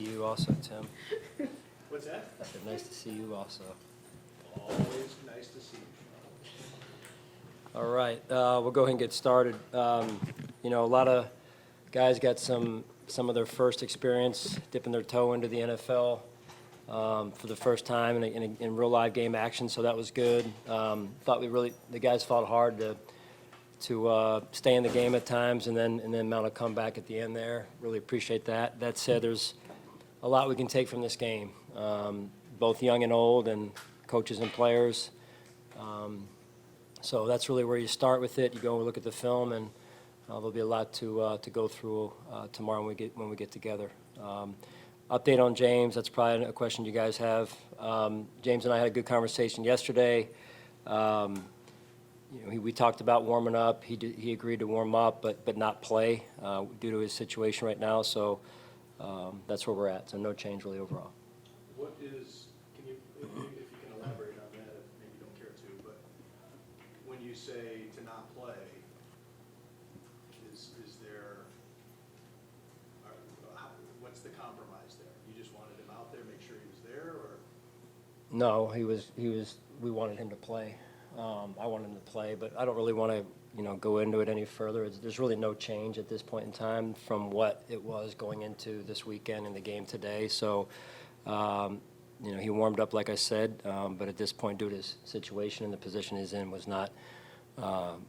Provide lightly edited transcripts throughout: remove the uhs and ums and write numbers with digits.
you also, Tim. What's that? I said, nice to see you also. Always nice to see you. All right, we'll go ahead and get started. You know, a lot of guys got some of their first experience dipping their toe into the NFL for the first time in real live game action, so that was good. Thought the guys fought hard to stay in the game at times and then mount a comeback at the end there. Really appreciate that. That said, there's a lot we can take from this game, both young and old, and coaches and players. So that's really where you start with it. You go and look at the film, and there'll be a lot to go through tomorrow when we get together. Update on James. That's probably a question you guys have. James and I had a good conversation yesterday. You know, we talked about warming up. He agreed to warm up, but not play due to his situation right now. So that's where we're at. So no change really overall. What is, can you, if you can elaborate on that, if maybe you don't care to, but when you say to not play, is there, what's the compromise there? You just wanted him out there, make sure he was there, or? No, we wanted him to play. I wanted him to play, but I don't really want to, go into it any further. There's really no change at this point in time from what it was going into this weekend and the game today. So, he warmed up, like I said, but at this point, due to his situation and the position he's in, was not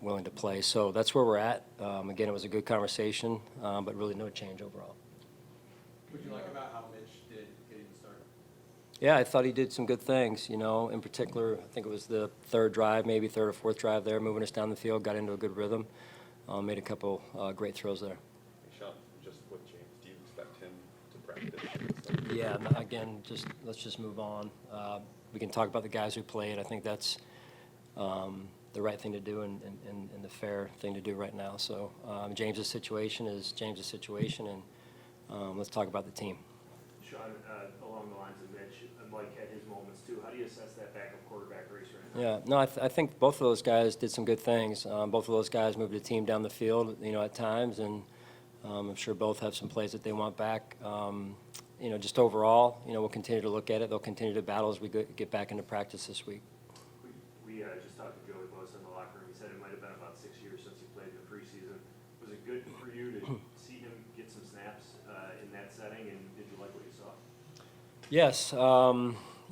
willing to play. So that's where we're at. Again, it was a good conversation, but really no change overall. What do you like about how Mitch did getting the start? Yeah, I thought he did some good things, in particular. I think it was the third or fourth drive there, moving us down the field, got into a good rhythm, made a couple great throws there. Hey, Sean, just with James, do you expect him to practice? Yeah, again, let's just move on. We can talk about the guys who played. I think that's the right thing to do and the fair thing to do right now. So James's situation is James's situation, and let's talk about the team. Sean, along the lines of Mitch, Mike had his moments too. How do you assess that backup quarterback race right now? Yeah, no, I think both of those guys did some good things. Both of those guys moved the team down the field, at times, and I'm sure both have some plays that they want back. Just overall, we'll continue to look at it. They'll continue to battle as we get back into practice this week. We just talked to Joey Bosa in the locker room. He said it might have been about 6 years since he played in the preseason. Was it good for you to see him get some snaps in that setting, and did you like what you saw? Yes,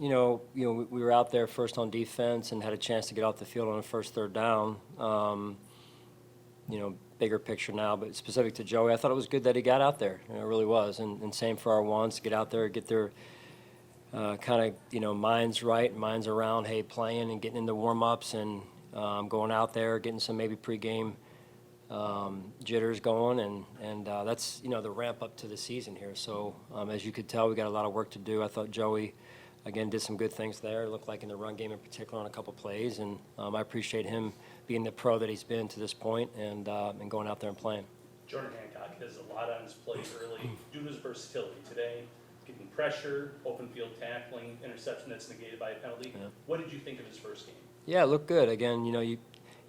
we were out there first on defense and had a chance to get off the field on the first third down. Bigger picture now, but specific to Joey, I thought it was good that he got out there. It really was, and same for our ones to get out there, get their kind of minds right, minds around, hey, playing and getting into warm-ups and going out there, getting some maybe pregame jitters going, and that's the ramp up to the season here. So as you could tell, we got a lot of work to do. I thought Joey again did some good things there. It looked like in the run game in particular on a couple plays, and I appreciate him being the pro that he's been to this point and going out there and playing. Jordan Hancock has a lot on his plate early due to his versatility today, getting pressure, open field tackling, interception that's negated by a penalty. Yeah. What did you think of his first game? Yeah, it looked good. Again, you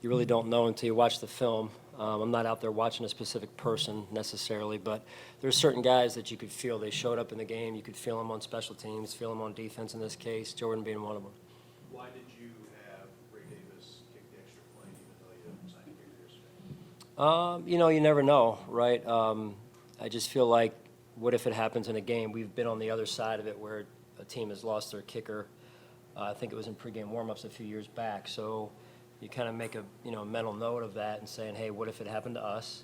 really don't know until you watch the film. I'm not out there watching a specific person necessarily, but there's certain guys that you could feel they showed up in the game. You could feel them on special teams, feel them on defense in this case, Jordan being one of them. Why did you have Ray Davis kick the extra point even though you signed a kicker yesterday? You never know, right? I just feel like, what if it happens in a game? We've been on the other side of it where a team has lost their kicker. I think it was in pregame warmups a few years back. So you kind of make a mental note of that and saying, hey, what if it happened to us?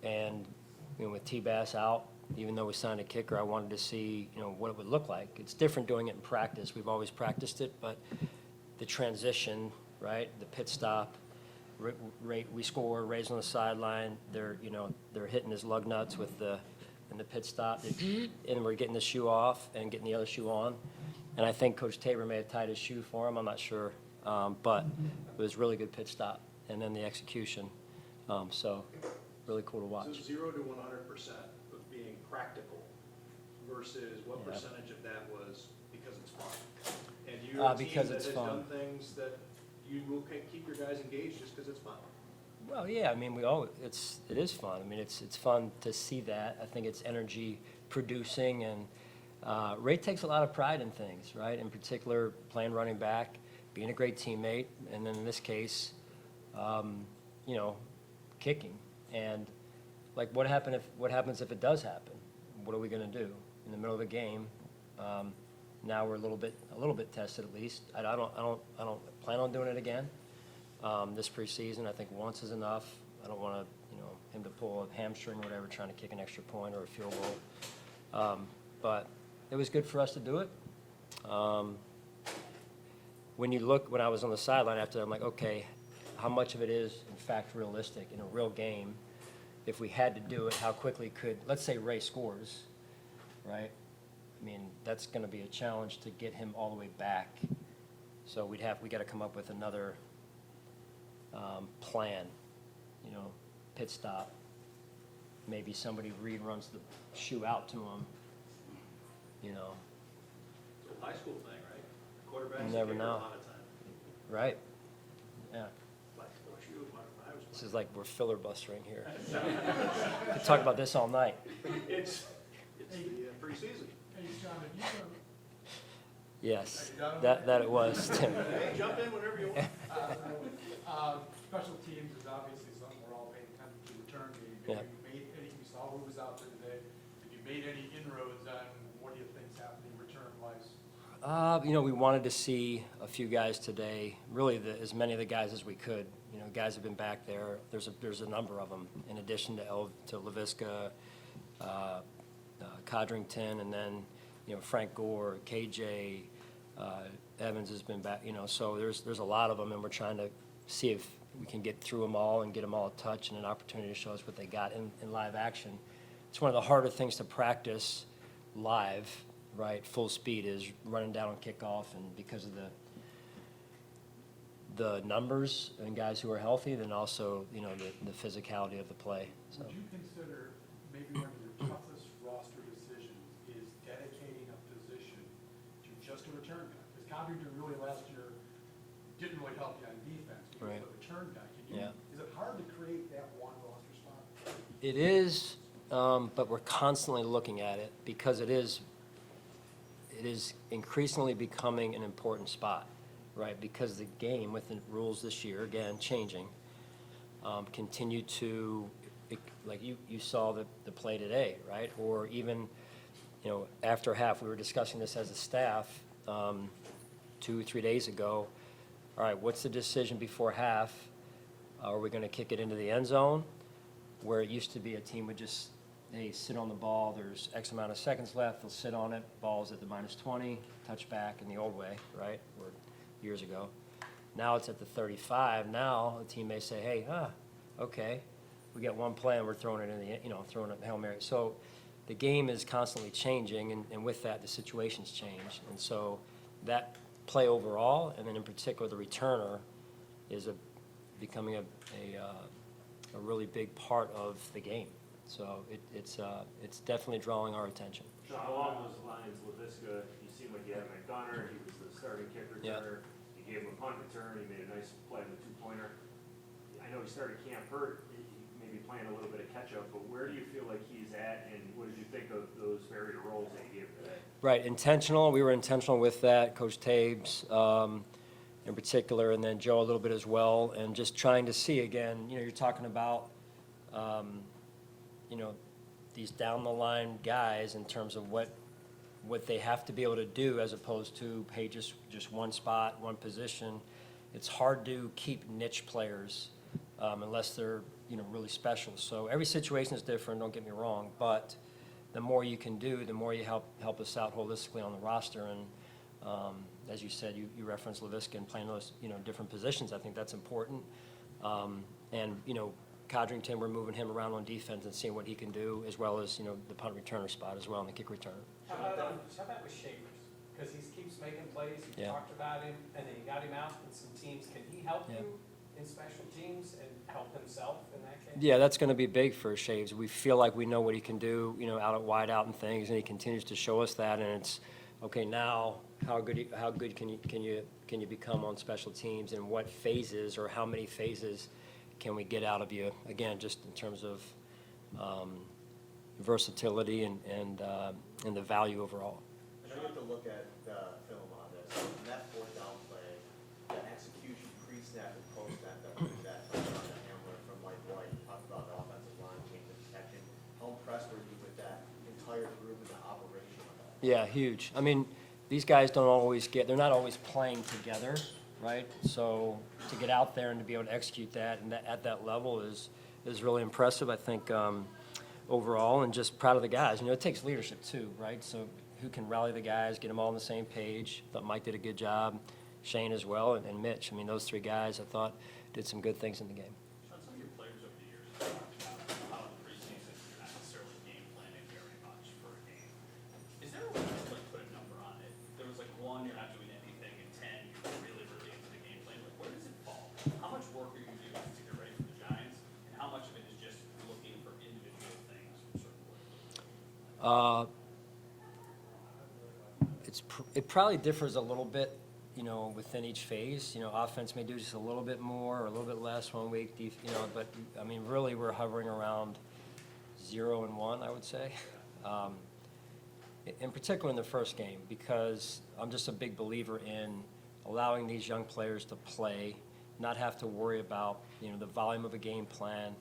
And with T-Bass out, even though we signed a kicker, I wanted to see what it would look like. It's different doing it in practice. We've always practiced it, but the transition, right, the pit stop, we score, Ray's on the sideline. They're hitting his lug nuts in the pit stop, and we're getting the shoe off and getting the other shoe on. And I think Coach Tabor may have tied his shoe for him. I'm not sure. But it was really good pit stop, and then the execution. So really cool to watch. So 0 to 100% of being practical versus what percentage of that was because it's fun? And you're a team because that it's has fun. done things that you will keep your guys engaged just because it's fun. Well, yeah, I mean, it is fun. I mean, it's fun to see that. I think it's energy producing, and Ray takes a lot of pride in things, right? In particular, playing running back, being a great teammate, and then in this case, you know, kicking. And like, what happens if it does happen? What are we going to do in the middle of a game? Now we're a little bit tested, at least. I don't plan on doing it again this preseason. I think once is enough. I don't want him to pull a hamstring or whatever, trying to kick an extra point or a field goal. But it was good for us to do it. When I was on the sideline after, I'm like, okay, how much of it is in fact realistic in a real game? If we had to do it, how quickly let's say Ray scores, right? I mean, that's going to be a challenge to get him all the way back. So we got to come up with another plan, pit stop. Maybe somebody runs the shoe out to him, It's a high school thing, right? Quarterbacks You never kicker know. a lot of time. right? Yeah. Bicycle shoe, when I was This is like we're filibustering here. We could talk about this all night. It's the preseason. Hey, Sean, have you done Yes, that it was. Hey, jump in whenever you want. special teams is obviously something we're all paying attention to, return game. Yeah. Have you made any, we saw who was out there today, have you made any inroads on what do you think's happening return-wise? We wanted to see a few guys today, really as many of the guys as we could. Guys have been back there. There's a number of them, in addition to LaVisca, Codrington, and then, Frank Gore, KJ, Evans has been back, so there's a lot of them, and we're trying to see if we can get through them all and get them all a touch and an opportunity to show us what they got in live action. It's one of the harder things to practice live, right? Full speed is running down on kickoff, and because of the numbers and guys who are healthy, then also, the physicality of the play. So. Would you consider maybe one of your toughest roster decisions is dedicating a position to just a return guy? Because Codrington really last year didn't really help you on defense. He was Right. a return guy. Yeah. Is it hard to create that one roster spot? It is, but we're constantly looking at it because it is increasingly becoming an important spot, right? Because the game, with the rules this year, again, changing, continue to, like you saw the play today, right? Or even, after half, we were discussing this as a staff 2-3 days ago. All right, what's the decision before half? Are we going to kick it into the end zone, where it used to be a team would just, sit on the ball, there's X amount of seconds left, they'll sit on it, ball's at the -20, touchback in the old way, right, or years ago. Now it's at the 35. Now the team may say, hey, okay, we got one play and we're throwing it in the, throwing it in Hail Mary. So the game is constantly changing, and with that, the situations change. And so that play overall, and then in particular the returner, is becoming a really big part of the game. So it's definitely drawing our attention. So along those lines, LaVisca, you seem like you had him at gunner, he was the starting kick returner, you gave him a punt return, he made a nice play on the two-pointer. I know he started camp hurt, he may be playing a little bit of catch-up, but where do you feel like he's at, and what did you think of those varied roles that he gave today? Right, intentional. We were intentional with that. Coach Tabes in particular, and then Joe a little bit as well, and just trying to see again, you're talking about, these down-the-line guys in terms of what they have to be able to do as opposed to, hey, just one spot, one position. It's hard to keep niche players unless they're, really special. So every situation is different, don't get me wrong, but the more you can do, the more you help us out holistically on the roster. And as you said, you referenced LaVisca and playing those, different positions. I think that's important. And, Codrington, we're moving him around on defense and seeing what he can do, as well as, the punt returner spot as well and the kick returner. How about with Shavers? Because he keeps making plays, you Yeah. talked about him, and then you got him out in some teams. Can he help Yeah. you in special teams and help himself in that case? Yeah, that's going to be big for Shaves. We feel like we know what he can do, out at wide out and things, and he continues to show us that. And it's okay now. How good can you become on special teams, and what phases or how many phases can we get out of you? Again, just in terms of versatility and the value overall. And I get to look at the film on this, and that fourth down play, the execution pre-snap and post-snap that touchdown to Hamler from Mike White, talked about the offensive line, change of protection. How impressed were you with that entire group and the operation of that? Yeah, huge. I mean, these guys don't always they're not always playing together, right? So to get out there and to be able to execute that and at that level is really impressive, I think, overall, and just proud of the guys. You know, it takes leadership too, right? So who can rally the guys, get them all on the same page. Thought Mike did a good job, Shane as well, and Mitch. I mean, those three guys, I thought, did some good things in the game. Sean, some of your players over the years have talked about how in the preseason you're not necessarily game planning very much for a game. Is there a way to like put a number on it? There was like 1, you're not doing anything, and 10, you're really, really into the game plan. Like, where does it fall? How much work are you doing to get ready for the Giants, and how much of it is just looking for individual things from certain players? It probably differs a little bit, you know, within each phase. You know, offense may do just a little bit more or a little bit less one week, you know, but, I mean, really we're hovering around 0 and 1, I would say. In particular in the first game, because I'm just a big believer in allowing these young players to play, not have to worry about, you know, the volume of a game plan,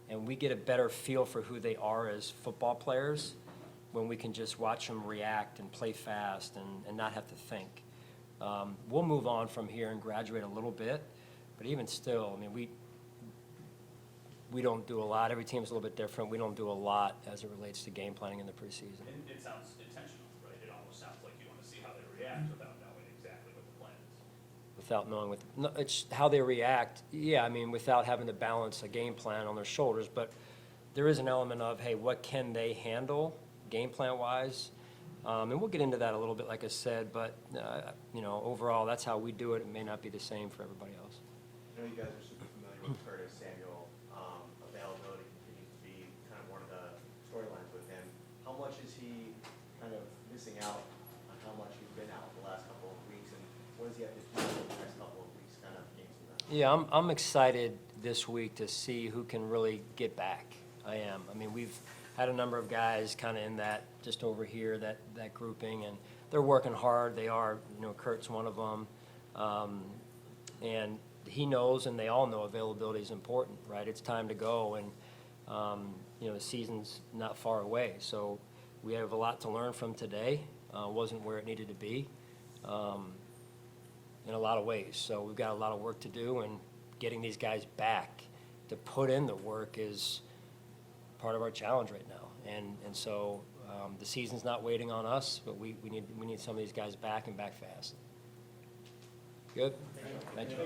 and we get a better feel for who they are as football players when we can just watch them react and play fast and not have to think. We'll move on from here and graduate a little bit, but even still, I mean, we don't do a lot. Every team's a little bit different. We don't do a lot as it relates to game planning in the preseason. And it sounds intentional, right? It almost sounds like you want to see how they react without knowing exactly what the plan is. Without knowing it's how they react. Yeah, I mean, without having to balance a game plan on their shoulders, but there is an element of, hey, what can they handle game plan wise? And we'll get into that a little bit, like I said, but, you know, overall, that's how we do it. It may not be the same for everybody else. I know you guys are super familiar with Curtis Samuel. Availability continues to be kind of one of the storylines with him. How much is he kind of missing out on how much he's been out the last couple of weeks, and what does he have to do in the next couple of weeks, kind of games from that? Yeah, I'm excited this week to see who can really get back. I am. I mean, we've had a number of guys kind of in that, just over here, that grouping, and they're working hard. They are, you know, Kurt's one of them. And he knows, and they all know, availability is important, right? It's time to go, and, you know, the season's not far away. So we have a lot to learn from today. Wasn't where it needed to be in a lot of ways. So we've got a lot of work to do, and getting these guys back to put in the work is part of our challenge right now. And so the season's not waiting on us, but we need some of these guys back and back fast. Good? Thank you.